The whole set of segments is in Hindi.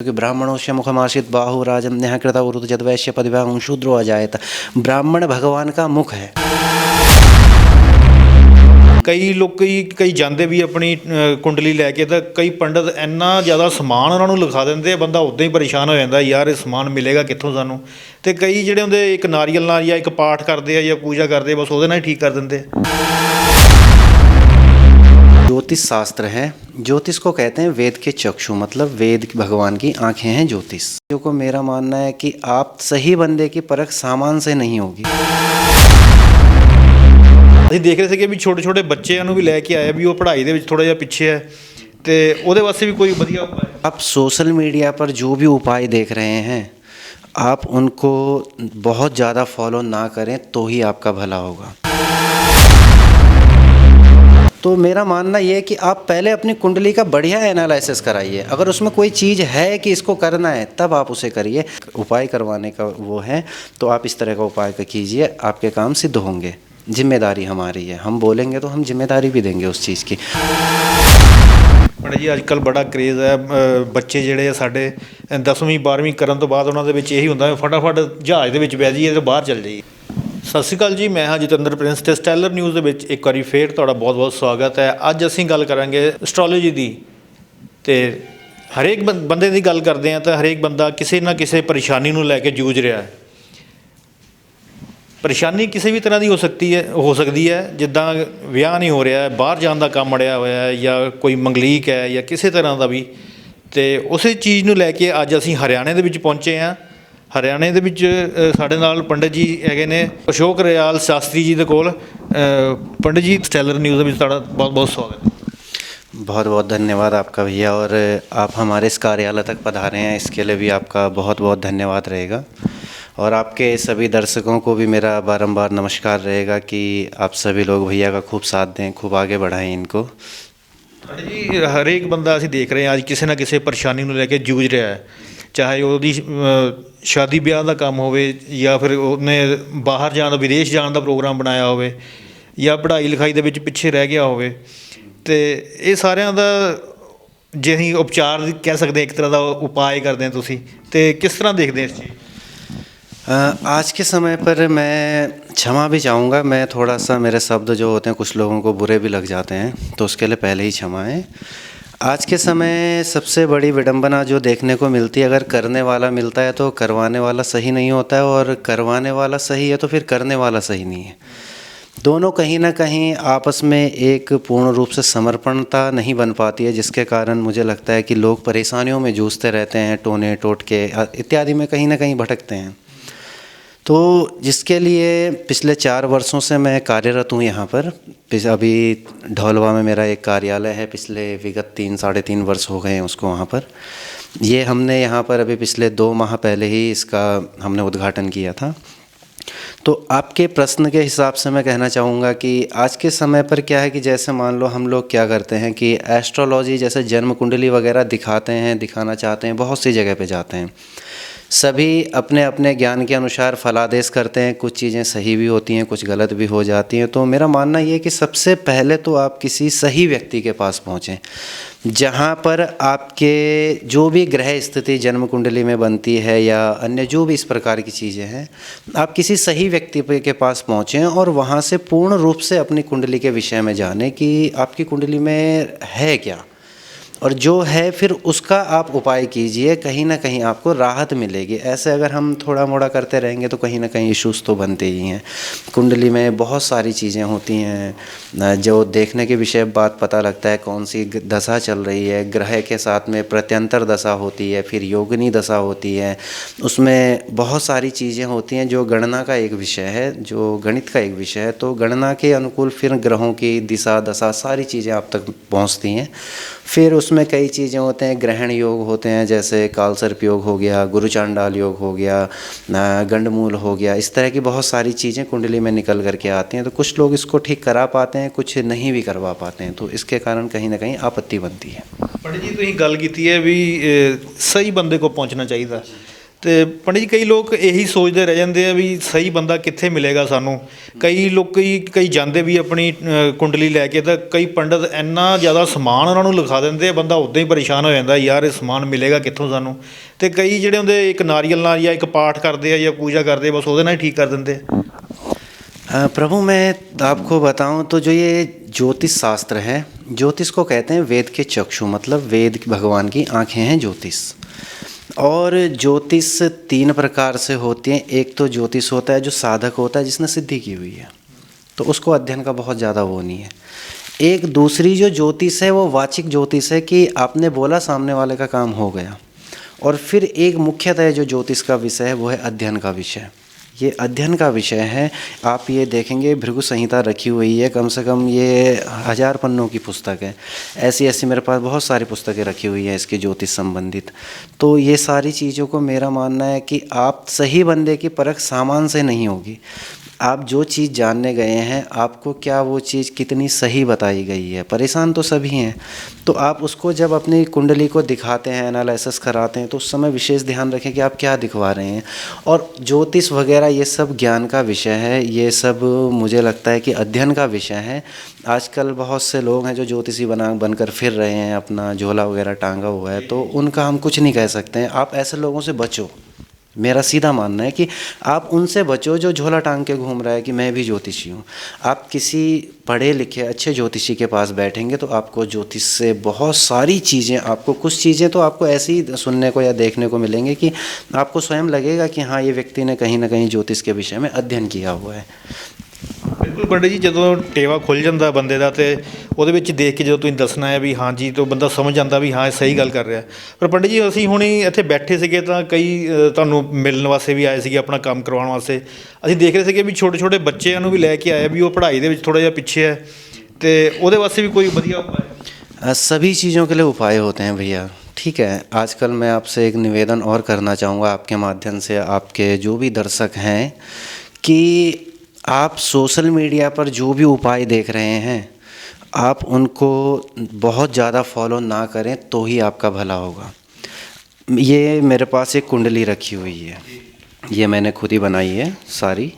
कि ब्राह्मणोस्य मुखमासीत बाहु राजन नेह कृता उरुत जदवैश्य पदव्यां शूद्रो अजायत। ब्राह्मण भगवान का मुख है। कई लोग कई जाते भी अपनी कुंडली लैके तो कई पंडित इन्ना ज़्यादा समान उन्होंने लिखा देंगे, बंदा उदा ही परेशान हो जाता यार, समान मिलेगा कितों सानू। तो कई जोड़े होंगे एक नारियल नाल या एक पाठ करते हैं या पूजा करते बस वो ठीक कर देंगे। ज्योतिष शास्त्र है। ज्योतिष को कहते हैं वेद के चक्षु, मतलब वेद भगवान की आंखें हैं ज्योतिष। को मेरा मानना है कि आप सही बंदे की परख सामान से नहीं होगी। ਅਸੀਂ देख रहे थे कि भी छोटे छोटे बच्चों भी लैके आए भी वो पढ़ाई के थोड़ा जिहा पिछे है, तो वो वास्ते भी कोई वधिया उपाय। आप सोशल मीडिया पर जो भी उपाय देख रहे हैं आप उनको बहुत ज़्यादा फॉलो ना करें तो ही आपका भला होगा। तो मेरा मानना ये है कि आप पहले अपनी कुंडली का बढ़िया एनालिसिस कराइए। अगर उसमें कोई चीज़ है कि इसको करना है तब आप उसे करिए। उपाय करवाने का वो है तो आप इस तरह का उपाय कीजिए, आपके काम सिद्ध होंगे। जिम्मेदारी हमारी है, हम बोलेंगे तो हम जिम्मेदारी भी देंगे उस चीज़ की। पंडित जी अजकल बड़ा क्रेज़ है, बच्चे ਜਿਹੜੇ ਸਾਡੇ 10ਵੀਂ 12ਵੀਂ ਕਰਨ ਤੋਂ ਬਾਅਦ ਉਹਨਾਂ ਦੇ ਵਿੱਚ ਇਹੀ ਹੁੰਦਾ ਫਟਾਫਟ ਜਹਾਜ਼ ਦੇ ਵਿੱਚ ਬਹਿ ਜਾਈਏ ਤੇ ਬਾਹਰ ਚੱਲ ਜਾਈਏ। ਸਤਿ ਸ਼੍ਰੀ ਅਕਾਲ ਜੀ, ਮੈਂ ਹਾਂ ਜਤਿੰਦਰ ਪ੍ਰਿੰਸ ਤੇ ਸਟੈਲਰ ਨਿਊਜ਼ ਦੇ ਵਿੱਚ ਇੱਕ ਵਾਰੀ ਫੇਰ ਤੁਹਾਡਾ ਬਹੁਤ ਬਹੁਤ ਸਵਾਗਤ ਹੈ। ਅੱਜ ਅਸੀਂ ਗੱਲ ਕਰਾਂਗੇ ਐਸਟ੍ਰੋਲੋਜੀ ਦੀ, ਤੇ ਹਰੇਕ ਬੰਦੇ ਦੀ ਗੱਲ ਕਰਦੇ ਹਾਂ ਤਾਂ ਹਰੇਕ ਬੰਦਾ ਕਿਸੇ ਨਾ ਕਿਸੇ ਪਰੇਸ਼ਾਨੀ ਨੂੰ ਲੈ ਕੇ ਜੂਝ ਰਿਹਾ ਹੈ। ਪਰੇਸ਼ਾਨੀ ਕਿਸੇ ਵੀ ਤਰ੍ਹਾਂ ਦੀ ਹੋ ਸਕਦੀ ਹੈ, ਜਿੱਦਾਂ ਵਿਆਹ ਨਹੀਂ ਹੋ ਰਿਹਾ ਹੈ, ਬਾਹਰ ਜਾਣ ਦਾ ਕੰਮ ਅੜਿਆ ਹੋਇਆ ਹੈ, ਜਾਂ ਕੋਈ ਮੰਗਲੀਕ ਹੈ ਜਾਂ ਕਿਸੇ ਤਰ੍ਹਾਂ ਦਾ ਵੀ। ਅਤੇ ਉਸੇ ਚੀਜ਼ ਨੂੰ ਲੈ ਕੇ ਅੱਜ ਅਸੀਂ ਹਰਿਆਣੇ ਦੇ ਵਿੱਚ ਪਹੁੰਚੇ ਹਾਂ। ਹਰਿਆਣੇ ਦੇ ਵਿੱਚ ਸਾਡੇ ਨਾਲ ਪੰਡਿਤ ਜੀ ਹੈਗੇ ਨੇ ਅਸ਼ੋਕ ਰਿਆਲ ਸ਼ਾਸਤਰੀ ਜੀ ਦੇ ਕੋਲ। पंडित जी स्टेलर न्यूज़ में ਤੁਹਾਡਾ बहुत बहुत स्वागत है। बहुत बहुत धन्यवाद आपका भैया, और आप हमारे इस कार्यालय तक पधारे हैं इसके लिए भी आपका बहुत बहुत धन्यवाद रहेगा। और आपके सभी दर्शकों को भी मेरा बारंबार नमस्कार रहेगा कि आप सभी लोग भैया का खूब साथ दें, खूब आगे बढ़ाएं इनको। पंडित जी हरेक बंदा ਅਸੀਂ देख रहे हैं ਅੱਜ ਕਿਸੇ ਨਾ ਕਿਸੇ ਪਰੇਸ਼ਾਨੀ ਨੂੰ ਲੈ ਕੇ ਜੂਝ ਰਿਹਾ ਹੈ, ਚਾਹੇ ਉਹਦੀ ਸ਼ਾਦੀ ਵਿਆਹ ਦਾ ਕੰਮ ਹੋਵੇ ਜਾਂ ਫਿਰ ਉਹਨੇ ਬਾਹਰ ਜਾਣ ਦਾ ਵਿਦੇਸ਼ ਜਾਣ ਦਾ ਪ੍ਰੋਗਰਾਮ ਬਣਾਇਆ ਹੋਵੇ ਜਾਂ ਪੜ੍ਹਾਈ ਲਿਖਾਈ ਦੇ ਵਿੱਚ ਪਿੱਛੇ ਰਹਿ ਗਿਆ ਹੋਵੇ। ਅਤੇ ਇਹ ਸਾਰਿਆਂ ਦਾ ਜੇ ਅਸੀਂ ਉਪਚਾਰ ਕਹਿ ਸਕਦੇ ਇੱਕ ਤਰ੍ਹਾਂ ਦਾ ਉਪਾਅ ਕਰਦੇ ਹਾਂ ਤੁਸੀਂ, ਅਤੇ ਕਿਸ ਤਰ੍ਹਾਂ ਦੇਖਦੇ ਇਸ ਚੀਜ਼? आज के समय पर मैं क्षमा भी चाहूँगा, मैं थोड़ा सा मेरे शब्द जो होते हैं कुछ लोगों को बुरे भी लग जाते हैं, तो उसके लिए पहले ही क्षमा है। आज के समय सबसे बड़ी विडंबना जो देखने को मिलती है, अगर करने वाला मिलता है तो करवाने वाला सही नहीं होता है, और करवाने वाला सही है तो फिर करने वाला सही नहीं है। दोनों कहीं ना कहीं आपस में एक पूर्ण रूप से समर्पणता नहीं बन पाती है, जिसके कारण मुझे लगता है कि लोग परेशानियों में जूझते रहते हैं, टोने टोटके इत्यादि में कहीं ना कहीं भटकते हैं। तो जिसके लिए पिछले 4 वर्षों से मैं कार्यरत हूँ यहाँ पर। अभी ढोलवा में मेरा एक कार्यालय है, पिछले विगत 3 साढ़े 3 वर्ष हो गए हैं उसको वहाँ पर। ये हमने यहाँ पर अभी पिछले 2 माह पहले ही इसका हमने उद्घाटन किया था। तो आपके प्रश्न के हिसाब से मैं कहना चाहूँगा कि आज के समय पर क्या है कि जैसे मान लो हम लोग क्या करते हैं कि एस्ट्रोलॉजी जैसे जन्म कुंडली वगैरह दिखाते हैं, दिखाना चाहते हैं, बहुत सी जगह पे जाते हैं। सभी अपने अपने ज्ञान के अनुसार फलादेश करते हैं, कुछ चीज़ें सही भी होती हैं, कुछ गलत भी हो जाती हैं। तो मेरा मानना ये है कि सबसे पहले तो आप किसी सही व्यक्ति के पास पहुँचें, जहाँ पर आपके जो भी ग्रह स्थिति जन्म कुंडली में बनती है या अन्य जो भी इस प्रकार की चीज़ें हैं, आप किसी सही व्यक्ति के पास पहुँचें और वहाँ से पूर्ण रूप से अपनी कुंडली के विषय में जानें कि आपकी कुंडली में है क्या, और जो है फिर उसका आप उपाय कीजिए। कहीं ना कहीं आपको राहत मिलेगी। ऐसे अगर हम थोड़ा मोड़ा करते रहेंगे तो कहीं ना कहीं इश्यूज़ तो बनते ही हैं। कुंडली में बहुत सारी चीज़ें होती हैं जो देखने के विषय बात पता लगता है, कौन सी दशा चल रही है, ग्रह के साथ में प्रत्यंतर दशा होती है, फिर योगिनी दशा होती है, उसमें बहुत सारी चीज़ें होती हैं जो गणना का एक विषय है, जो गणित का एक विषय है। तो गणना के अनुकूल फिर ग्रहों की दिशा दशा सारी चीज़ें आप तक पहुँचती हैं। फिर उसमें कई चीज़ें होते हैं, ग्रहण योग होते हैं, जैसे कालसर्प योग हो गया, गुरु चांडाल योग हो गया, गंडमूल हो गया, इस तरह की बहुत सारी चीज़ें कुंडली में निकल करके आती हैं। तो कुछ लोग इसको ठीक करा पाते हैं, कुछ नहीं भी करवा पाते हैं, तो इसके कारण कहीं ना कहीं आपत्ति बनती है। पंडित जी तुसीं गल कीती है भी सही बंदे को पहुँचना चाहिए, ਤੇ ਪੰਡਿਤ ਜੀ ਕਈ ਲੋਕ ਇਹੀ ਸੋਚਦੇ ਰਹਿ ਜਾਂਦੇ ਆ ਵੀ ਸਹੀ ਬੰਦਾ ਕਿੱਥੇ ਮਿਲੇਗਾ ਸਾਨੂੰ। ਕਈ ਲੋਕ ਕਈ ਜਾਂਦੇ ਵੀ ਆਪਣੀ ਕੁੰਡਲੀ ਲੈ ਕੇ, ਤਾਂ ਕਈ ਪੰਡਿਤ ਇੰਨਾ ਜ਼ਿਆਦਾ ਸਮਾਨ ਉਹਨਾਂ ਨੂੰ ਲਿਖਾ ਦਿੰਦੇ ਆ, ਬੰਦਾ ਉੱਦਾਂ ਹੀ ਪਰੇਸ਼ਾਨ ਹੋ ਜਾਂਦਾ ਯਾਰ ਇਹ ਸਮਾਨ ਮਿਲੇਗਾ ਕਿੱਥੋਂ ਸਾਨੂੰ। ਤੇ ਕਈ ਜਿਹੜੇ ਹੁੰਦੇ ਇੱਕ ਨਾਰੀਅਲ ਨਾਲ ਜਾਂ ਇੱਕ ਪਾਠ ਕਰਦੇ ਆ ਜਾਂ ਪੂਜਾ ਕਰਦੇ ਆ, ਬਸ ਉਹਦੇ ਨਾਲ ਹੀ ਠੀਕ ਕਰ ਦਿੰਦੇ ਆ। प्रभु मैं आपको बताऊं तो जो ये ज्योतिष शास्त्र है, ज्योतिष को कहते हैं वेद के चक्षु, मतलब वेद भगवान की आंखें हैं ज्योतिष। और ज्योतिष 3 प्रकार से होती हैं। एक तो ज्योतिष होता है जो साधक होता है, जिसने सिद्धि की हुई है, तो उसको अध्ययन का बहुत ज़्यादा वो नहीं है। एक दूसरी जो ज्योतिष है वो वाचिक ज्योतिष है कि आपने बोला सामने वाले का काम हो गया। और फिर एक मुख्यतः जो ज्योतिष का विषय है वो है अध्ययन का विषय। ये अध्ययन का विषय है। आप ये देखेंगे भृगु संहिता रखी हुई है, कम से कम ये 1000 पन्नों की पुस्तक है। ऐसी ऐसी मेरे पास बहुत सारी पुस्तकें रखी हुई हैं इसके ज्योतिष संबंधित। तो ये सारी चीज़ों को मेरा मानना है कि आप सही बंदे की परख सामान से नहीं होगी। आप जो चीज़ जानने गए हैं, आपको क्या वो चीज़ कितनी सही बताई गई है। परेशान तो सभी हैं, तो आप उसको जब अपनी कुंडली को दिखाते हैं, एनालिसिस कराते हैं, तो उस समय विशेष ध्यान रखें कि आप क्या दिखवा रहे हैं। और ज्योतिष वगैरह ये सब ज्ञान का विषय है, ये सब मुझे लगता है कि अध्ययन का विषय है। आजकल बहुत से लोग हैं जो ज्योतिषी बनकर फिर रहे हैं, अपना झोला वगैरह टांगा हुआ है, तो उनका हम कुछ नहीं कह सकते हैं। आप ऐसे लोगों से बचो। मेरा सीधा मानना है कि आप उनसे बचो जो झोला टांग के घूम रहा है कि मैं भी ज्योतिषी हूँ। आप किसी पढ़े लिखे अच्छे ज्योतिषी के पास बैठेंगे तो आपको ज्योतिष से बहुत सारी चीज़ें, आपको कुछ चीज़ें तो आपको ऐसी ही सुनने को या देखने को मिलेंगे कि आपको स्वयं लगेगा कि हाँ, ये व्यक्ति ने कहीं ना कहीं ज्योतिष के विषय में अध्ययन किया हुआ है। ਬਿਲਕੁਲ ਪੰਡਿਤ ਜੀ, ਜਦੋਂ ਟੇਵਾ ਖੁੱਲ੍ਹ ਜਾਂਦਾ ਬੰਦੇ ਦਾ, ਤੇ ਉਹਦੇ ਵਿੱਚ ਦੇਖ ਕੇ ਜਦੋਂ ਤੁਸੀਂ ਦੱਸਣਾ ਹੈ ਵੀ ਹਾਂ ਜੀ, ਤਾਂ ਬੰਦਾ ਸਮਝ ਜਾਂਦਾ ਵੀ ਹਾਂ ਇਹ ਸਹੀ ਗੱਲ ਕਰ ਰਿਹਾ। ਪਰ ਪੰਡਿਤ ਜੀ ਅਸੀਂ ਹੁਣੀ ਇੱਥੇ ਬੈਠੇ ਸੀਗੇ ਤਾਂ ਕਈ ਤੁਹਾਨੂੰ ਮਿਲਣ ਵਾਸਤੇ ਵੀ ਆਏ ਸੀਗੇ, ਆਪਣਾ ਕੰਮ ਕਰਵਾਉਣ ਵਾਸਤੇ। ਅਸੀਂ ਦੇਖ ਰਹੇ ਸੀਗੇ ਵੀ ਛੋਟੇ ਛੋਟੇ ਬੱਚਿਆਂ ਨੂੰ ਵੀ ਲੈ ਕੇ ਆਏ ਵੀ ਉਹ ਪੜ੍ਹਾਈ ਦੇ ਵਿੱਚ ਥੋੜ੍ਹਾ ਜਿਹਾ ਪਿੱਛੇ ਹੈ, ਤੇ ਉਹਦੇ ਵਾਸਤੇ ਵੀ ਕੋਈ ਵਧੀਆ ਉਪਾਅ? सभी चीज़ों के लिए उपाय होते हैं भैया। ठीक है, आजकल मैं आपसे एक निवेदन और करना चाहूँगा आपके माध्यम से, आपके जो भी दर्शक हैं, कि आप सोशल मीडिया पर जो भी उपाय देख रहे हैं, आप उनको बहुत ज़्यादा फॉलो ना करें तो ही आपका भला होगा। ये मेरे पास एक कुंडली रखी हुई है, ये मैंने खुद ही बनाई है सारी।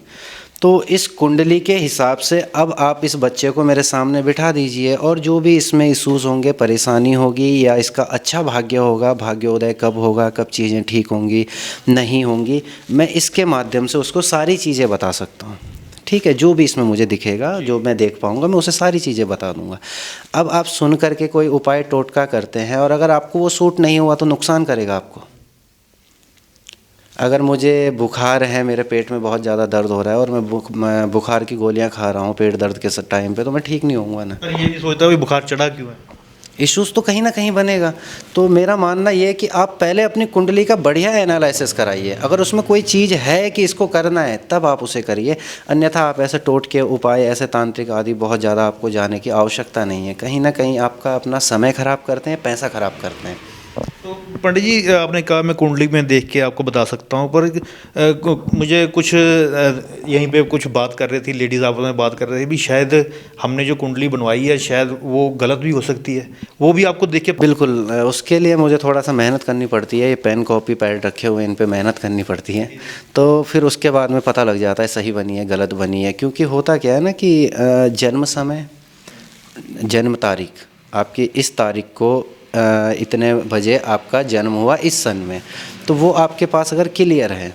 तो इस कुंडली के हिसाब से अब आप इस बच्चे को मेरे सामने बिठा दीजिए, और जो भी इसमें इशूज़ होंगे, परेशानी होगी, या इसका अच्छा भाग्य होगा, भाग्योदय कब होगा, कब चीज़ें ठीक होंगी नहीं होंगी, मैं इसके माध्यम से उसको सारी चीज़ें बता सकता हूँ। ठीक है, जो भी इसमें मुझे दिखेगा, जो मैं देख पाऊँगा, मैं उसे सारी चीज़ें बता दूँगा। अब आप सुन करके कोई उपाय टोटका करते हैं, और अगर आपको वो सूट नहीं हुआ तो नुकसान करेगा आपको। अगर मुझे बुखार है, मेरे पेट में बहुत ज़्यादा दर्द हो रहा है, और मैं बुखार की गोलियां खा रहा हूँ पेट दर्द के टाइम पे, तो मैं ठीक नहीं होऊंगा ना। पर ये नहीं सोचता भी बुखार चढ़ा क्यों है। इश्यूज़ तो कहीं ना कहीं बनेगा। तो मेरा मानना ये है कि आप पहले अपनी कुंडली का बढ़िया एनालिसिस कराइए। अगर उसमें कोई चीज़ है कि इसको करना है, तब आप उसे करिए। अन्यथा आप ऐसे टोटके उपाय, ऐसे तांत्रिक आदि बहुत ज़्यादा आपको जाने की आवश्यकता नहीं है। कहीं ना कहीं आपका अपना समय ख़राब करते हैं, पैसा ख़राब करते हैं। तो पंडित जी आपने कहा मैं कुंडली में देख के आपको बता सकता हूँ, पर मुझे कुछ यहीं पे कुछ बात कर रही थी लेडीज़, आपस में बात कर रहे थे भी शायद हमने जो कुंडली बनवाई है शायद वो गलत भी हो सकती है, वो भी आपको देख के। बिल्कुल, उसके लिए मुझे थोड़ा सा मेहनत करनी पड़ती है। ये पेन कॉपी पैड रखे हुए, इन पे मेहनत करनी पड़ती है, तो फिर उसके बाद में पता लग जाता है सही बनी है गलत बनी है। क्योंकि होता क्या है ना कि जन्म समय, जन्म तारीख आपकी इस तारीख को इतने बजे आपका जन्म हुआ इस सन में, तो वो आपके पास अगर क्लियर है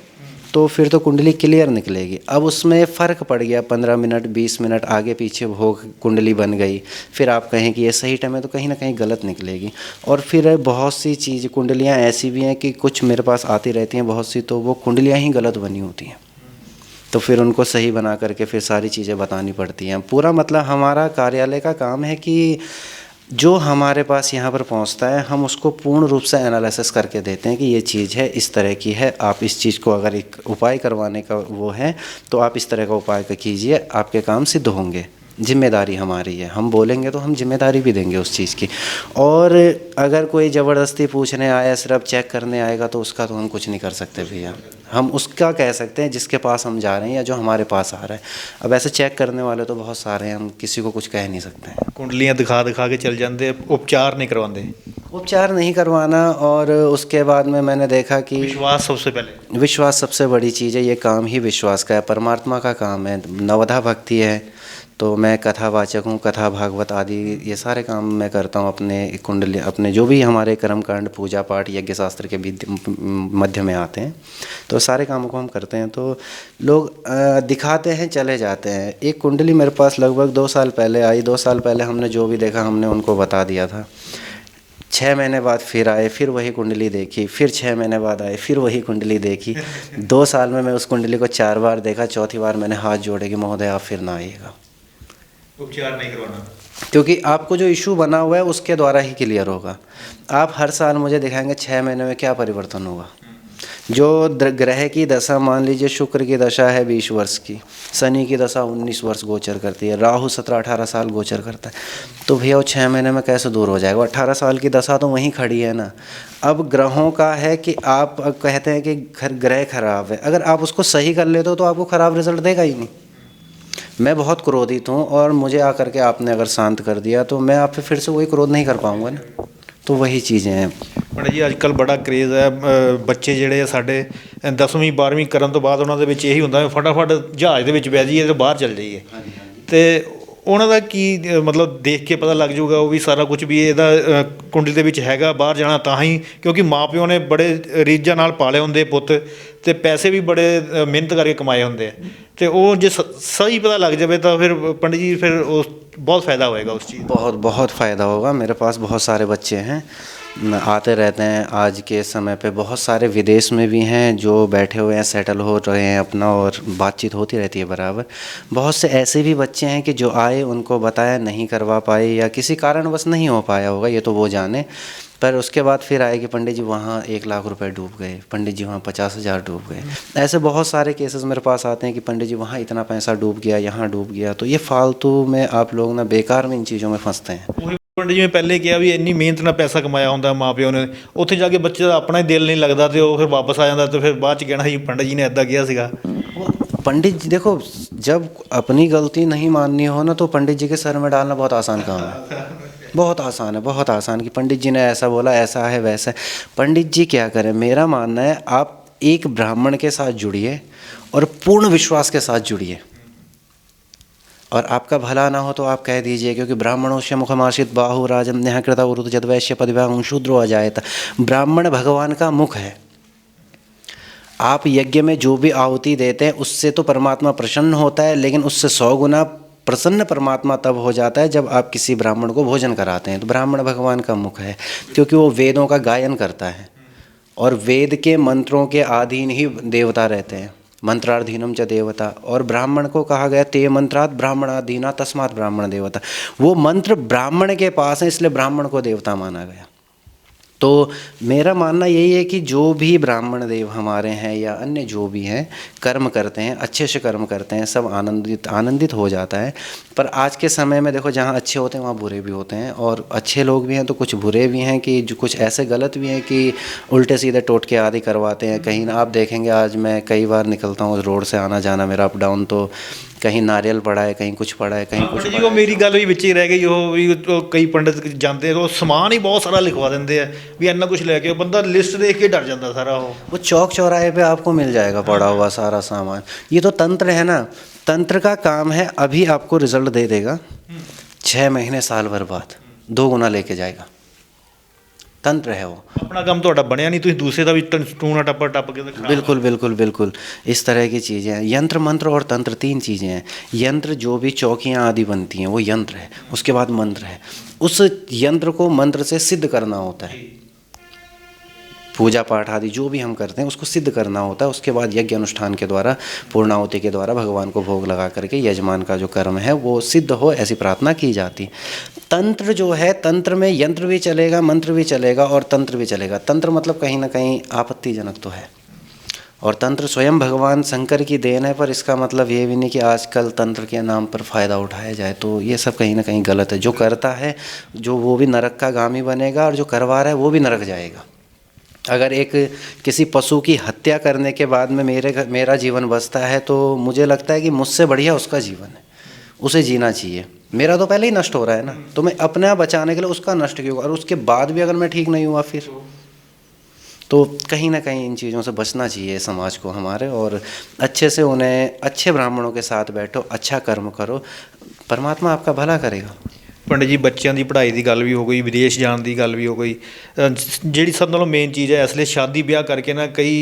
तो फिर तो कुंडली क्लियर निकलेगी। अब उसमें फ़र्क पड़ गया, 15 मिनट 20 मिनट आगे पीछे हो कुंडली बन गई, फिर आप कहें कि ये सही टाइम है, तो कहीं ना कहीं गलत निकलेगी। और फिर बहुत सी चीज़ कुंडलियाँ ऐसी भी हैं कि कुछ मेरे पास आती रहती हैं बहुत सी, तो वो कुंडलियाँ ही गलत बनी होती हैं, तो फिर उनको सही बना करके फिर सारी चीज़ें बतानी पड़ती हैं। पूरा मतलब हमारा कार्यालय का काम है कि जो हमारे पास यहाँ पर पहुँचता है, हम उसको पूर्ण रूप से एनालिसिस करके देते हैं कि ये चीज़ है, इस तरह की है, आप इस चीज़ को अगर एक उपाय करवाने का वो है तो आप इस तरह का उपाय कीजिए, आपके काम सिद्ध होंगे। जिम्मेदारी हमारी है, हम बोलेंगे तो हम जिम्मेदारी भी देंगे उस चीज़ की। और अगर कोई ज़बरदस्ती पूछने आया, सिर्फ चेक करने आएगा, तो उसका तो हम कुछ नहीं कर सकते भैया। हम उसका कह सकते हैं जिसके पास हम जा रहे हैं या जो हमारे पास आ रहा है। अब ऐसे चेक करने वाले तो बहुत सारे हैं, हम किसी को कुछ कह नहीं सकते हैं। कुंडलियाँ दिखा दिखा के चल जाते, उपचार नहीं करवाते। उपचार नहीं करवाना, और उसके बाद में मैंने देखा कि विश्वास सबसे पहले, विश्वास सबसे बड़ी चीज़ है। ये काम ही विश्वास का है, परमात्मा का काम है, नवधा भक्ति है। तो मैं कथावाचक हूँ, कथा भागवत आदि ये सारे काम मैं करता हूँ अपने कुंडली, अपने जो भी हमारे कर्मकांड पूजा पाठ यज्ञ शास्त्र के मध्य में आते हैं, तो सारे कामों को हम करते हैं। तो लोग दिखाते हैं चले जाते हैं। एक कुंडली मेरे पास लगभग 2 साल पहले आई। 2 साल पहले हमने जो भी देखा हमने उनको बता दिया था। 6 महीने बाद फिर आए, फिर वही कुंडली देखी, फिर 6 महीने बाद आए, फिर वही कुंडली देखी। 2 साल में मैं उस कुंडली को 4 बार देखा। चौथी बार मैंने हाथ जोड़े कि महोदय आप फिर ना आइएगा, उपचार नहीं करवाना, क्योंकि आपको जो इशू बना हुआ है उसके द्वारा ही क्लियर होगा। आप हर साल मुझे दिखाएंगे 6 महीने में क्या परिवर्तन होगा। जो ग्रह की दशा, मान लीजिए शुक्र की दशा है 20 वर्ष की, शनि की दशा 19 वर्ष गोचर करती है, राहु 17-18 साल गोचर करता है, तो भैया वो 6 महीने में कैसे दूर हो जाएगा। 18 साल की दशा तो वहीं खड़ी है ना। अब ग्रहों का है कि आप कहते हैं कि ग्रह खराब है, अगर आप उसको सही कर लेते हो तो आपको ख़राब रिजल्ट देगा ही नहीं। मैं बहुत क्रोधित हूँ और मुझे आकर के आपने अगर शांत कर दिया तो मैं आप पे फिर से वही क्रोध नहीं कर पाऊँगा ना। तो वही चीज़ें हैं। पंडित जी ਅੱਜਕੱਲ ਬੜਾ ਕ੍ਰੇਜ਼ ਹੈ, ਬੱਚੇ ਜਿਹੜੇ ਆ ਸਾਡੇ 10ਵੀਂ 12ਵੀਂ ਕਰਨ ਤੋਂ ਬਾਅਦ ਉਹਨਾਂ ਦੇ ਵਿੱਚ ਇਹੀ ਹੁੰਦਾ ਫਟਾਫਟ ਜਹਾਜ਼ ਦੇ ਵਿੱਚ ਬਹਿ ਜਾਈਏ ਤੇ ਬਾਹਰ ਚੱਲ ਜਾਈਏ। ਤੇ ਉਹਨਾਂ ਦਾ ਕੀ ਮਤਲਬ ਦੇਖ ਕੇ ਪਤਾ ਲੱਗ ਜਾਊਗਾ ਉਹ ਵੀ ਸਾਰਾ ਕੁਝ ਵੀ ਇਹਦਾ ਕੁੰਡਲੀ ਦੇ ਵਿੱਚ ਹੈਗਾ, ਬਾਹਰ ਜਾਣਾ ਤਾਂ ਹੀ, ਕਿਉਂਕਿ ਮਾਪਿਓ ਨੇ ਬੜੇ ਰੀਝਾਂ ਨਾਲ ਪਾਲੇ ਹੁੰਦੇ ਪੁੱਤ, ਤੇ ਪੈਸੇ ਵੀ ਬੜੇ ਮਿਹਨਤ ਕਰਕੇ ਕਮਾਏ ਹੁੰਦੇ ਆ, ਤੇ ਉਹ ਜੇ ਸਹੀ ਪਤਾ ਲੱਗ ਜਾਵੇ ਤਾਂ ਫਿਰ पंडित जी फिर उस बहुत फ़ायदा होएगा उस चीज़। बहुत बहुत फ़ायदा होगा। मेरे पास बहुत सारे बच्चे हैं, आते रहते हैं। आज के समय पे बहुत सारे विदेश में भी हैं जो बैठे हुए हैं, सेटल हो रहे हैं अपना, और बातचीत होती रहती है बराबर। बहुत से ऐसे भी बच्चे हैं कि जो आए, उनको बताया, नहीं करवा पाए या किसी कारणवश नहीं हो पाया होगा, ये तो वो जाने। पर उसके बाद फिर आए कि पंडित जी वहाँ 1 लाख रुपए डूब गए, पंडित जी वहाँ 50,000 डूब गए। ऐसे बहुत सारे केसेस मेरे पास आते हैं कि पंडित जी वहाँ इतना पैसा डूब गया, यहाँ डूब गया। तो ये फालतू में आप लोग ना बेकार में इन चीज़ों में फंसते हैं। ਉਹੀ ਪੰਡਿਤ ਜੀ ਨੇ ਪਹਿਲੇ ਕਿਹਾ ਵੀ ਇੰਨੀ ਮਿਹਨਤ ਨਾਲ ਪੈਸਾ ਕਮਾਇਆ ਹੁੰਦਾ ਮਾਂ ਪਿਓ ਨੇ, ਉੱਥੇ ਜਾ ਕੇ ਬੱਚੇ ਦਾ ਆਪਣਾ ਹੀ ਦਿਲ ਨਹੀਂ ਲੱਗਦਾ ਤੇ ਉਹ ਫਿਰ ਵਾਪਸ ਆ ਜਾਂਦਾ, ਤੇ ਫਿਰ ਬਾਅਦ ਚ ਕਹਿਣਾ ਜੀ ਪੰਡਿਤ ਜੀ ਨੇ ਇੱਦਾਂ ਕਿਹਾ ਸੀਗਾ। पंडित जी देखो, जब अपनी गलती नहीं माननी हो ना तो पंडित जी के सर में डालना बहुत आसान काम है। बहुत आसान है, बहुत आसान, कि पंडित जी ने ऐसा बोला, ऐसा है, वैसा है। पंडित जी क्या करें, मेरा मानना है आप एक ब्राह्मण के साथ जुड़िए और पूर्ण विश्वास के साथ जुड़िए, और आपका भला ना हो तो आप कह दीजिए, क्योंकि ब्राह्मणोस्य मुखमाशित बाहु राजम न्याह कृता उरुत जदवैश्य पदव्यां शूद्रो अजायत। ब्राह्मण भगवान का मुख है। आप यज्ञ में जो भी आहुति देते हैं उससे तो परमात्मा प्रसन्न होता है, लेकिन उससे 100 गुना प्रसन्न परमात्मा तब हो जाता है जब आप किसी ब्राह्मण को भोजन कराते हैं। तो ब्राह्मण भगवान का मुख है, क्योंकि वो वेदों का गायन करता है और वेद के मंत्रों के अधीन ही देवता रहते हैं। मंत्राधीनम च देवता, और ब्राह्मण को कहा गया ते मंत्रात ब्राह्मणाधीना तस्मात् ब्राह्मण देवता। वो मंत्र ब्राह्मण के पास है, इसलिए ब्राह्मण को देवता माना गया। तो मेरा मानना यही है कि जो भी ब्राह्मण देव हमारे हैं या अन्य जो भी हैं कर्म करते हैं, अच्छे से कर्म करते हैं, सब आनंदित हो जाता है। पर आज के समय में देखो, जहाँ अच्छे होते हैं वहाँ बुरे भी होते हैं, और अच्छे लोग भी हैं तो कुछ बुरे भी हैं, कि जो कुछ ऐसे गलत भी हैं कि उल्टे सीधे टोटके आदि करवाते हैं। कहीं ना आप देखेंगे, आज मैं कई बार निकलता हूँ रोड से आना जाना मेरा अप डाउन, तो कहीं नारियल पड़ा है, कहीं कुछ पड़ा है, कहीं कुछ ਜੀ ਉਹ ਮੇਰੀ ਗੱਲ ਵੀ ਵਿੱਚ ਹੀ ਰਹਿ ਗਈ। ਉਹ ਵੀ ਕਈ ਪੰਡਿਤ ਜਾਂਦੇ ਉਹ ਸਮਾਨ ਹੀ ਬਹੁਤ ਸਾਰਾ ਲਿਖਵਾ ਦਿੰਦੇ ਆ ਵੀ ਇੰਨਾ ਕੁਝ ਲੈ ਕੇ, ਬੰਦਾ ਲਿਸਟ ਦੇਖ ਕੇ ਡਰ ਜਾਂਦਾ ਸਾਰਾ। वो चौक चौराहे पे आपको मिल जाएगा पड़ा हुआ सारा सामान। ये तो तंत्र है ना, तंत्र का काम है, अभी आपको रिजल्ट दे देगा, 6 महीने साल भर बाद 2 गुना लेके जाएगा। तंत्र है वो। ਆਪਣਾ ਕੰਮ ਤੁਹਾਡਾ ਬਣਿਆ ਨਹੀਂ, ਤੁਸੀਂ ਦੂਸਰੇ ਦਾ ਵੀ ਟੂਣਾ ਟੱਪ ਕੇ ਦਿਖਾ। बिल्कुल बिल्कुल बिल्कुल, इस तरह की चीज़ें हैं। यंत्र मंत्र और तंत्र 3 चीज़ें हैं। यंत्र जो भी चौकियाँ आदि बनती हैं वो यंत्र है, उसके बाद मंत्र है। उस यंत्र को मंत्र से सिद्ध करना होता है। पूजा पाठ आदि जो भी हम करते हैं उसको सिद्ध करना होता है। उसके बाद यज्ञ अनुष्ठान के द्वारा, पूर्णाहुति के द्वारा भगवान को भोग लगा करके यजमान का जो कर्म है वो सिद्ध हो, ऐसी प्रार्थना की जाती। तंत्र जो है, तंत्र में यंत्र भी चलेगा, मंत्र भी चलेगा और तंत्र भी चलेगा। तंत्र मतलब कहीं ना कहीं आपत्तिजनक तो है, और तंत्र स्वयं भगवान शंकर की देन है। पर इसका मतलब ये भी नहीं कि आजकल तंत्र के नाम पर फ़ायदा उठाया जाए, तो ये सब कहीं ना कहीं गलत है। जो करता है जो वो भी नरक का गामी बनेगा, और जो करवा रहा है वो भी नरक जाएगा। अगर एक किसी पशु की हत्या करने के बाद में मेरा जीवन बचता है तो मुझे लगता है कि मुझसे बढ़िया उसका जीवन है, उसे जीना चाहिए। मेरा तो पहले ही नष्ट हो रहा है ना, तो मैं अपने आप बचाने के लिए उसका नष्ट क्यों, और उसके बाद भी अगर मैं ठीक नहीं हुआ फिर तो कहीं ना कहीं इन चीज़ों से बचना चाहिए समाज को हमारे, और अच्छे से उन्हें अच्छे ब्राह्मणों के साथ बैठो, अच्छा कर्म करो, परमात्मा आपका भला करेगा। पंडित जी ਬੱਚਿਆਂ ਦੀ ਪੜ੍ਹਾਈ ਦੀ ਗੱਲ ਵੀ ਹੋ ਗਈ, ਵਿਦੇਸ਼ ਜਾਣ ਦੀ ਗੱਲ ਵੀ ਹੋ ਗਈ, ਜਿਹੜੀ ਸਭ ਨਾਲੋਂ ਮੇਨ ਚੀਜ਼ ਹੈ ਇਸ ਲਈ ਸ਼ਾਦੀ ਵਿਆਹ ਕਰਕੇ ਨਾ ਕਈ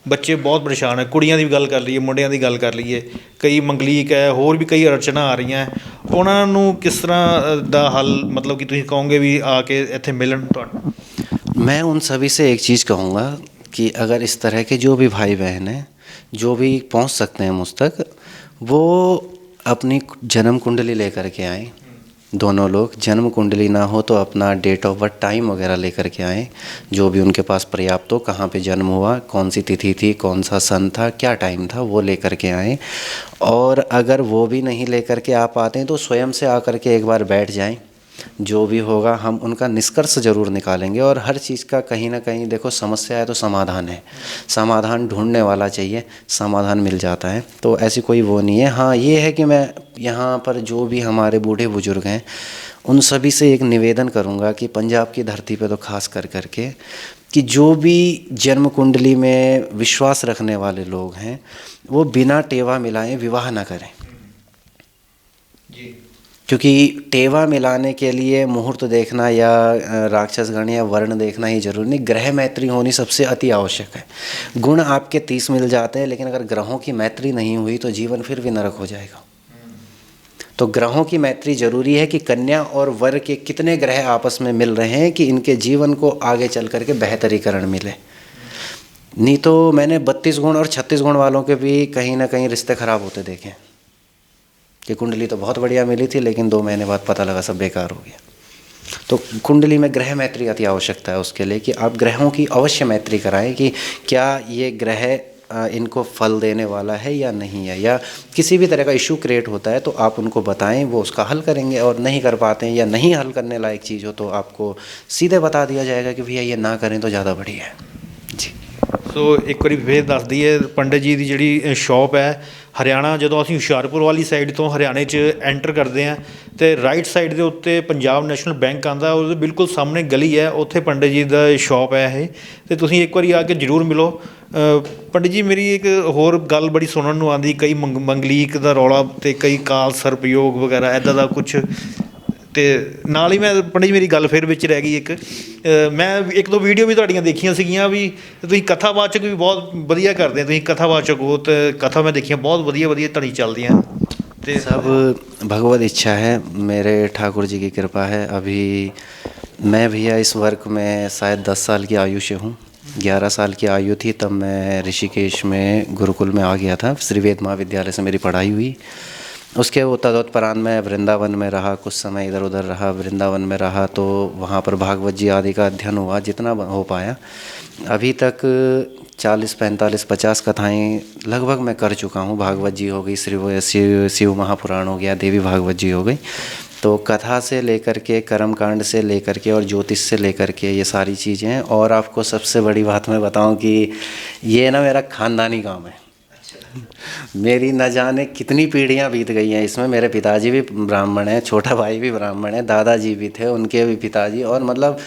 ਬੱਚੇ ਬਹੁਤ ਪਰੇਸ਼ਾਨ ਹੈ। ਕੁੜੀਆਂ ਦੀ ਵੀ ਗੱਲ ਕਰ ਲਈਏ, ਮੁੰਡਿਆਂ ਦੀ ਗੱਲ ਕਰ ਲਈਏ, ਕਈ ਮੰਗਲੀਕ ਹੈ, ਹੋਰ ਵੀ ਕਈ ਅੜਚਨਾਂ ਆ ਰਹੀਆਂ, ਉਹਨਾਂ ਨੂੰ ਕਿਸ ਤਰ੍ਹਾਂ ਦਾ ਹੱਲ ਮਤਲਬ ਕਿ ਤੁਸੀਂ ਕਹੋਗੇ ਵੀ ਆ ਕੇ ਇੱਥੇ ਮਿਲਣ ਤੁਹਾਨੂੰ? मैं उन सभी से एक चीज़ कहूँगा कि अगर इस तरह के जो भी भाई बहन हैं जो भी पहुँच सकते हैं मुझ तक, वो अपनी जन्म कुंडली लेकर के आएँ। दोनों लोग जन्म कुंडली ना हो तो अपना डेट ऑफ बर्थ टाइम वगैरह लेकर के आएँ, जो भी उनके पास पर्याप्त हो, कहाँ पे जन्म हुआ, कौन सी तिथि थी, कौन सा सन था, क्या टाइम था, वो लेकर के आएँ। और अगर वो भी नहीं लेकर के आ पाते हैं तो स्वयं से आकर के एक बार बैठ जाएं, जो भी होगा हम उनका निष्कर्ष ज़रूर निकालेंगे। और हर चीज़ का कहीं ना कहीं देखो, समस्या है तो समाधान है, समाधान ढूंढने वाला चाहिए, समाधान मिल जाता है, तो ऐसी कोई वो नहीं है। हाँ ये है कि मैं यहाँ पर जो भी हमारे बूढ़े बुजुर्ग हैं उन सभी से एक निवेदन करूँगा कि पंजाब की धरती पे तो खास कर करके कि जो भी जन्म कुंडली में विश्वास रखने वाले लोग हैं वो बिना टेवा मिलाए विवाह ना करें जी। क्योंकि टेवा मिलाने के लिए मुहूर्त देखना या राक्षसगण या वर्ण देखना ही जरूरी नहीं, ग्रह मैत्री होनी सबसे अति आवश्यक है। गुण आपके 30 मिल जाते हैं, लेकिन अगर ग्रहों की मैत्री नहीं हुई तो जीवन फिर भी नरक हो जाएगा। तो ग्रहों की मैत्री जरूरी है कि कन्या और वर के कितने ग्रह आपस में मिल रहे हैं कि इनके जीवन को आगे चल करके बेहतरीकरण मिले। नहीं तो मैंने 32 गुण और 36 गुण वालों के भी कहीं ना कहीं रिश्ते खराब होते देखे कि कुंडली तो बहुत बढ़िया मिली थी लेकिन 2 महीने बाद पता लगा सब बेकार हो गया। तो कुंडली में ग्रह मैत्री अति आवश्यकता है उसके लिए कि आप ग्रहों की अवश्य मैत्री कराएं कि क्या ये ग्रह इनको फल देने वाला है या नहीं है, या किसी भी तरह का इशू क्रिएट होता है तो आप उनको बताएं, वो उसका हल करेंगे। और नहीं कर पाते हैं या नहीं हल करने लायक चीज़ हो तो आपको सीधे बता दिया जाएगा कि भैया ये ना करें तो ज़्यादा बढ़िया है जी। ਸੋ ਇੱਕ ਵਾਰੀ ਫੇਰ ਦੱਸ ਦਈਏ, ਪੰਡਿਤ ਜੀ ਦੀ ਜਿਹੜੀ ਸ਼ੌਪ ਹੈ ਹਰਿਆਣਾ, ਜਦੋਂ ਅਸੀਂ ਹੁਸ਼ਿਆਰਪੁਰ ਵਾਲੀ ਸਾਈਡ ਤੋਂ ਹਰਿਆਣੇ 'ਚ ਐਂਟਰ ਕਰਦੇ ਹਾਂ ਅਤੇ ਰਾਈਟ ਸਾਈਡ ਦੇ ਉੱਤੇ ਪੰਜਾਬ ਨੈਸ਼ਨਲ ਬੈਂਕ ਆਉਂਦਾ, ਉਹਦੇ ਬਿਲਕੁਲ ਸਾਹਮਣੇ ਗਲੀ ਹੈ, ਉੱਥੇ ਪੰਡਿਤ ਜੀ ਦਾ ਸ਼ੌਪ ਹੈ ਇਹ, ਅਤੇ ਤੁਸੀਂ ਇੱਕ ਵਾਰੀ ਆ ਕੇ ਜ਼ਰੂਰ ਮਿਲੋ। ਪੰਡਿਤ ਜੀ ਮੇਰੀ ਇੱਕ ਹੋਰ ਗੱਲ ਬੜੀ ਸੁਣਨ ਨੂੰ ਆਉਂਦੀ, ਕਈ ਮੰਗਲੀਕ ਦਾ ਰੌਲਾ ਅਤੇ ਕਈ ਕਾਲ ਸਰਪਯੋਗ ਵਗੈਰਾ ਇੱਦਾਂ ਦਾ ਕੁਛ, ਅਤੇ ਨਾਲ ਹੀ ਮੈਂ ਪੰਡਿਤ ਜੀ ਮੇਰੀ ਗੱਲ ਫਿਰ ਵਿੱਚ ਰਹਿ ਗਈ ਇੱਕ, ਮੈਂ 1-2 ਵੀਡੀਓ ਵੀ ਤੁਹਾਡੀਆਂ ਦੇਖੀਆਂ ਸੀਗੀਆਂ ਵੀ ਤੁਸੀਂ ਕਥਾਵਾਚਕ ਵੀ ਬਹੁਤ ਵਧੀਆ ਕਰਦੇ ਹੋ, ਤੁਸੀਂ ਕਥਾਵਾਚਕ ਹੋ, ਅਤੇ ਕਥਾ ਮੈਂ ਦੇਖੀਆਂ ਬਹੁਤ ਵਧੀਆ ਵਧੀਆ ਤੁਹਾਡੀ ਚੱਲਦੀਆਂ। तो सब भगवत इच्छा है, मेरे ठाकुर जी की कृपा है। अभी मैं भैया इस वर्क में शायद 10 साल की आयु से हूँ। 11 साल की आयु थी तब मैं ऋषिकेश में गुरुकुल में आ गया था, श्री वेद महाविद्यालय से मेरी पढ़ाई हुई। उसके तदोत्तरांत मैं वृंदावन में रहा, कुछ समय इधर उधर रहा, वृंदावन में रहा तो वहाँ पर भागवत जी आदि का अध्ययन हुआ जितना हो पाया। अभी तक 40, 45, 50 कथाएँ लगभग मैं कर चुका हूँ। भागवत जी हो गई, शिव महापुराण हो गया, देवी भागवत जी हो गई। तो कथा से लेकर के कर्मकांड से लेकर के और ज्योतिष से लेकर के ये सारी चीज़ें हैं। और आपको सबसे बड़ी बात मैं बताऊं कि ये ना मेरा ख़ानदानी काम है। मेरी न जाने कितनी पीढ़ियां बीत गई हैं इसमें। मेरे पिताजी भी ब्राह्मण हैं, छोटा भाई भी ब्राह्मण है, दादाजी भी थे, उनके भी पिताजी, और मतलब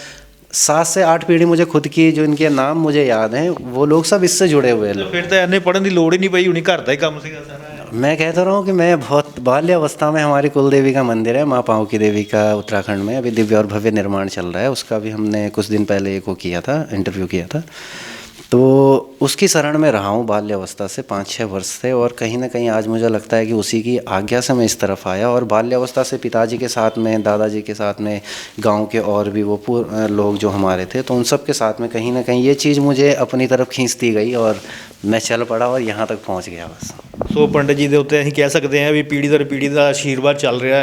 7 से 8 पीढ़ी मुझे खुद की जो इनके नाम मुझे याद हैं वो लोग सब इससे जुड़े हुए लोग। फिर तो इन्हें पढ़ने की लोड़ ही नहीं पई होनी, घर का ही काम सीगा सारा। मैं कहता रहा हूँ कि मैं बहुत बाल्यावस्था में, हमारी कुल देवी का मंदिर है माँ पाँव की देवी का उत्तराखंड में, अभी दिव्य और भव्य निर्माण चल रहा है। उसका भी हमने कुछ दिन पहले एक वो किया था, इंटरव्यू किया था। तो उसकी शरण में रहा हूँ बाल्यावस्था से 5-6 वर्ष से। और कहीं ना कहीं आज मुझे लगता है कि उसी की आज्ञा से मैं इस तरफ आया। और बाल्यावस्था से पिताजी के साथ में, दादाजी के साथ में, गांव के और भी वो लोग जो हमारे थे, तो उन सब के साथ में कहीं ना कहीं ये चीज़ मुझे अपनी तरफ खींचती गई और मैं चल पड़ा और यहाँ तक पहुँच गया बस। ਸੋ ਪੰਡਿਤ ਜੀ ਦੇ ਉੱਤੇ ਅਸੀਂ ਕਹਿ ਸਕਦੇ ਹਾਂ ਵੀ ਪੀੜ੍ਹੀ ਦਰ ਪੀੜ੍ਹੀ ਦਾ ਆਸ਼ੀਰਵਾਦ ਚੱਲ ਰਿਹਾ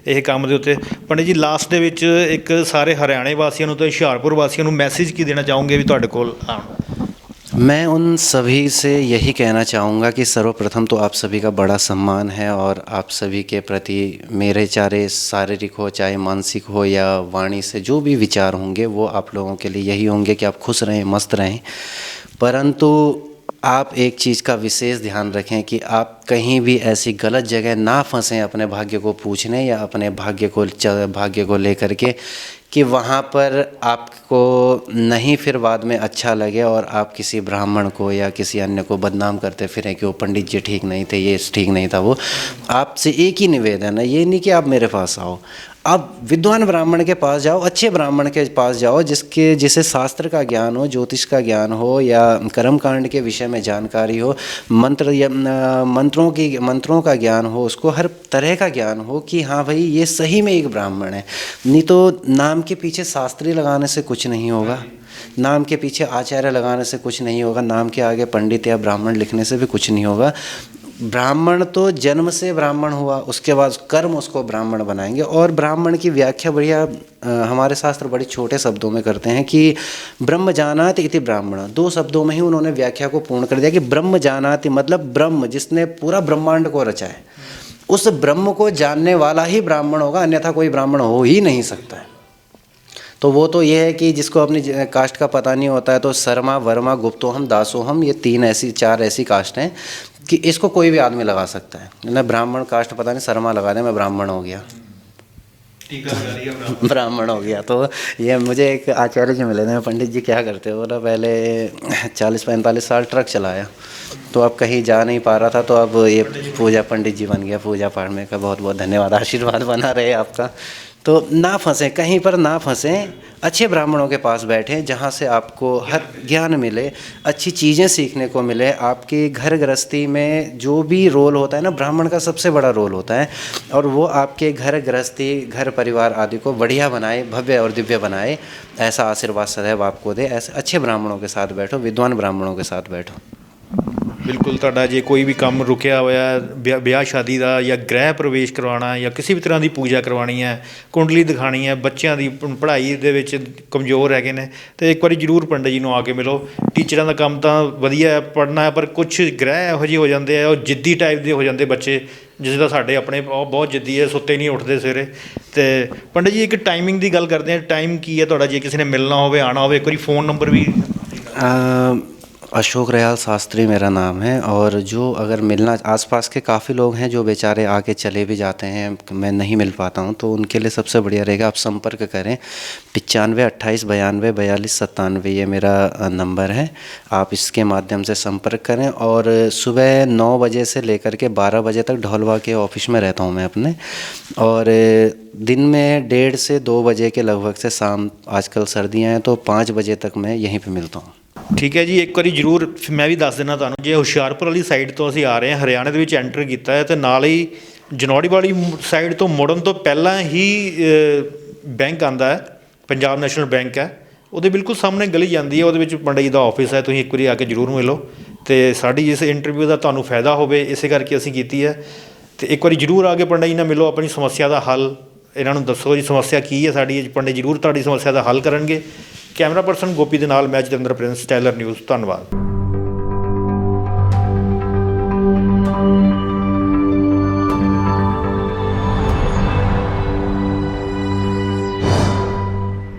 ਇਹ ਕੰਮ ਦੇ ਉੱਤੇ। ਪੰਡਿਤ ਜੀ ਲਾਸਟ ਦੇ ਵਿੱਚ ਇੱਕ ਸਾਰੇ ਹਰਿਆਣੇ ਵਾਸੀਆਂ ਨੂੰ ਤੇ ਹੁਸ਼ਿਆਰਪੁਰ ਵਾਸੀਆਂ ਨੂੰ ਮੈਸੇਜ ਕੀ ਦੇਣਾ ਚਾਹੋਗੇ ਵੀ ਤੁਹਾਡੇ ਕੋਲ ਆਉਣ? मैं उन सभी से यही कहना चाहूँगा कि सर्वप्रथम तो आप सभी का बड़ा सम्मान है और आप सभी के प्रति मेरे चाहे शारीरिक हो चाहे मानसिक हो या वाणी से जो भी विचार होंगे वो आप लोगों के लिए यही होंगे कि आप खुश रहें, मस्त रहें। परंतु आप एक चीज़ का विशेष ध्यान रखें कि आप कहीं भी ऐसी गलत जगह ना फंसें अपने भाग्य को पूछने या अपने भाग्य को लेकर के, कि वहाँ पर आपको नहीं फिर बाद में अच्छा लगे और आप किसी ब्राह्मण को या किसी अन्य को बदनाम करते फिरें कि वो पंडित जी ठीक नहीं थे, ये ठीक नहीं था वो। आपसे एक ही निवेदन है, ये नहीं कि आप मेरे पास आओ, आप विद्वान ब्राह्मण के पास जाओ, अच्छे ब्राह्मण के पास जाओ जिसे शास्त्र का ज्ञान हो, ज्योतिष का ज्ञान हो या कर्मकांड के विषय में जानकारी हो, मंत्र या मंत्रों का ज्ञान हो, उसको हर तरह का ज्ञान हो कि हाँ भाई ये सही में एक ब्राह्मण है। नहीं तो नाम के पीछे शास्त्री लगाने से कुछ नहीं होगा, नाम के पीछे आचार्य लगाने से कुछ नहीं होगा, नाम के आगे पंडित या ब्राह्मण लिखने से भी कुछ नहीं होगा। ब्राह्मण तो जन्म से ब्राह्मण हुआ, उसके बाद कर्म उसको ब्राह्मण बनाएंगे। और ब्राह्मण की व्याख्या बढ़िया हमारे शास्त्र बड़े छोटे शब्दों में करते हैं कि ब्रह्म जानाति इति ब्राह्मण, 2 शब्दों में ही उन्होंने व्याख्या को पूर्ण कर दिया कि ब्रह्म जानाति मतलब ब्रह्म जिसने पूरा ब्रह्मांड को रचा है, उस ब्रह्म को जानने वाला ही ब्राह्मण होगा, अन्यथा कोई ब्राह्मण हो ही नहीं सकता है। तो वो तो ये है कि जिसको अपनी कास्ट का पता नहीं होता है तो शर्मा, वर्मा, गुप्तोहम, दासोहम, ये 4 ऐसी कास्ट हैं कि इसको कोई भी आदमी लगा सकता है ना। ब्राह्मण कास्ट पता नहीं, शर्मा लगा दे मैं ब्राह्मण हो गया, ब्राह्मण हो गया। तो ये मुझे एक आचार्य जी मिले थे, पंडित जी क्या करते हो ना, पहले 40-45 साल ट्रक चलाया, तो अब कहीं जा नहीं पा रहा था, तो अब ये पूजा पंडित जी बन गया, पूजा पाठ में का बहुत बहुत धन्यवाद, आशीर्वाद बना रहे आपका। तो ना फंसें, कहीं पर ना फंसें, अच्छे ब्राह्मणों के पास बैठें जहाँ से आपको हर ज्ञान मिले, अच्छी चीज़ें सीखने को मिले। आपकी घर गृहस्थी में जो भी रोल होता है ना, ब्राह्मण का सबसे बड़ा रोल होता है, और वो आपके घर गृहस्थी, घर परिवार आदि को बढ़िया बनाए, भव्य और दिव्य बनाए, ऐसा आशीर्वाद सदैव आपको दे। ऐसे अच्छे ब्राह्मणों के साथ बैठो, विद्वान ब्राह्मणों के साथ बैठो। ਬਿਲਕੁਲ ਤੁਹਾਡਾ ਜੇ ਕੋਈ ਵੀ ਕੰਮ ਰੁਕਿਆ ਹੋਇਆ, ਵਿਆਹ ਸ਼ਾਦੀ ਦਾ ਜਾਂ ਗ੍ਰਹਿ ਪ੍ਰਵੇਸ਼ ਕਰਵਾਉਣਾ ਜਾਂ ਕਿਸੇ ਵੀ ਤਰ੍ਹਾਂ ਦੀ ਪੂਜਾ ਕਰਵਾਉਣੀ ਹੈ, ਕੁੰਡਲੀ ਦਿਖਾਣੀ ਹੈ, ਬੱਚਿਆਂ ਦੀ ਪੜ੍ਹਾਈ ਦੇ ਵਿੱਚ ਕਮਜ਼ੋਰ ਹੈਗੇ ਨੇ, ਤੇ ਇੱਕ ਵਾਰੀ ਜ਼ਰੂਰ ਪੰਡਿਤ ਜੀ ਨੂੰ ਆ ਕੇ ਮਿਲੋ। ਟੀਚਰਾਂ ਦਾ ਕੰਮ ਤਾਂ ਵਧੀਆ ਹੈ, ਪੜ੍ਹਨਾ ਹੈ, ਪਰ ਕੁਛ ਗ੍ਰਹਿ ਇਹੋ ਜਿਹੇ ਹੋ ਜਾਂਦੇ ਆ, ਉਹ ਜਿੱਦੀ ਟਾਈਪ ਦੇ ਹੋ ਜਾਂਦੇ ਬੱਚੇ, ਜਿਸ ਦਾ ਸਾਡੇ ਆਪਣੇ ਬਹੁਤ ਜਿੱਦੀ ਹੈ, ਸੁੱਤੇ ਨਹੀਂ ਉੱਠਦੇ ਸਵੇਰੇ। ਅਤੇ ਪੰਡਿਤ ਜੀ ਇੱਕ ਟਾਈਮਿੰਗ ਦੀ ਗੱਲ ਕਰਦੇ ਹਾਂ, ਟਾਈਮ ਕੀ ਹੈ ਤੁਹਾਡਾ, ਜੇ ਕਿਸੇ ਨੇ ਮਿਲਣਾ ਹੋਵੇ, ਆਉਣਾ ਹੋਵੇ, ਇੱਕ ਵਾਰੀ फ़ोन नंबर भी। अशोक रयाल शास्त्री मेरा नाम है, और जो अगर मिलना, आसपास के काफ़ी लोग हैं जो बेचारे आके चले भी जाते हैं, मैं नहीं मिल पाता हूं, तो उनके लिए सबसे बढ़िया रहेगा आप संपर्क करें। 95 28 92 42 97 ये मेरा नंबर है, आप इसके माध्यम से संपर्क करें। और सुबह 9 बजे से लेकर के 12 बजे तक ढोलवा के ऑफिस में रहता हूँ मैं अपने, और दिन में 1:30 से 2 बजे के लगभग से शाम, आजकल सर्दियाँ हैं तो 5 बजे तक मैं यहीं पर मिलता हूँ। ਠੀਕ ਹੈ ਜੀ, ਇੱਕ ਵਾਰੀ ਜ਼ਰੂਰ ਮੈਂ ਵੀ ਦੱਸ ਦਿੰਦਾ ਤੁਹਾਨੂੰ, ਜੇ ਹੁਸ਼ਿਆਰਪੁਰ ਵਾਲੀ ਸਾਈਡ ਤੋਂ ਅਸੀਂ ਆ ਰਹੇ ਹਾਂ, ਹਰਿਆਣੇ ਦੇ ਵਿੱਚ ਐਂਟਰ ਕੀਤਾ ਹੈ, ਅਤੇ ਨਾਲ ਹੀ ਜਨੌੜੀ ਵਾਲੀ ਸਾਈਡ ਤੋਂ ਮੁੜਨ ਤੋਂ ਪਹਿਲਾਂ ਹੀ ਬੈਂਕ ਆਉਂਦਾ ਹੈ, ਪੰਜਾਬ ਨੈਸ਼ਨਲ ਬੈਂਕ ਹੈ, ਉਹਦੇ ਬਿਲਕੁਲ ਸਾਹਮਣੇ ਗਲੀ ਜਾਂਦੀ ਹੈ, ਉਹਦੇ ਵਿੱਚ ਪੰਡਿਤ ਜੀ ਦਾ ਆਫਿਸ ਹੈ, ਤੁਸੀਂ ਇੱਕ ਵਾਰੀ ਆ ਕੇ ਜ਼ਰੂਰ ਮਿਲੋ। ਅਤੇ ਸਾਡੀ ਇਸ ਇੰਟਰਵਿਊ ਦਾ ਤੁਹਾਨੂੰ ਫਾਇਦਾ ਹੋਵੇ, ਇਸੇ ਕਰਕੇ ਅਸੀਂ ਕੀਤੀ ਹੈ। ਅਤੇ ਇੱਕ ਵਾਰੀ ਜ਼ਰੂਰ ਆ ਕੇ ਪੰਡਿਤ ਜੀ ਨਾਲ ਮਿਲੋ, ਆਪਣੀ ਸਮੱਸਿਆ ਦਾ ਹੱਲ ਇਹਨਾਂ ਨੂੰ ਦੱਸੋ ਜੀ, ਸਮੱਸਿਆ ਕੀ ਹੈ ਸਾਡੀ, ਪੰਡਿਤ ਜ਼ਰੂਰ ਤੁਹਾਡੀ ਸਮੱਸਿਆ ਦਾ ਹੱਲ ਕਰਨਗੇ। ਕੈਮਰਾ ਪਰਸਨ ਗੋਪੀ ਦੇ ਨਾਲ ਮੈਂ ਜਤਿੰਦਰ ਪ੍ਰਿੰਸ, ਟੈਲਰ ਨਿਊਜ਼, ਧੰਨਵਾਦ।